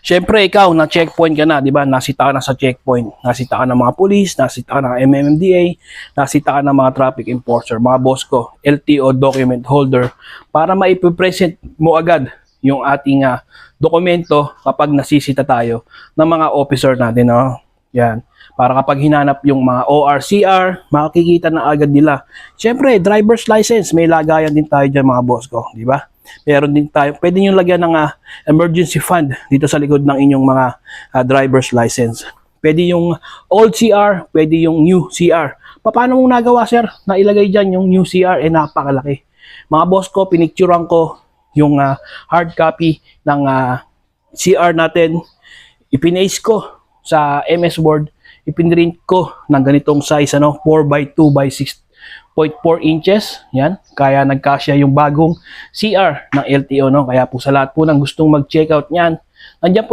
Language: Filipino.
Siyempre, ikaw, na-checkpoint ka na, di ba? Nasita ka na sa checkpoint. Nasita ka ng mga pulis, nasita ka ng MMDA, nasita ka ng mga traffic enforcer, mga boss ko, LTO document holder, para maipipresent mo agad yung ating dokumento kapag nasisita tayo ng mga officer natin. No? Yan. Para kapag hinanap yung mga ORCR, makikita na agad nila. Siyempre, driver's license, may lagayan din tayo dyan mga boss ko, di ba? Meron din tayo, pwede nyo lagyan ng emergency fund dito sa likod ng inyong mga driver's license. Pwede yung old CR, pwede yung new CR. Paano mong nagawa, sir? Nailagay dyan yung new CR, napakalaki. Mga boss ko, pinicturean ko yung hard copy ng CR natin. Ipinaste ko sa MS Word, ipinrint ko ng ganitong size, 4x2 by 6.4 inches. Yan, kaya nagkasya yung bagong CR ng LTO, no? Kaya po sa lahat po ng gustong mag-checkout niyan, nandiyan po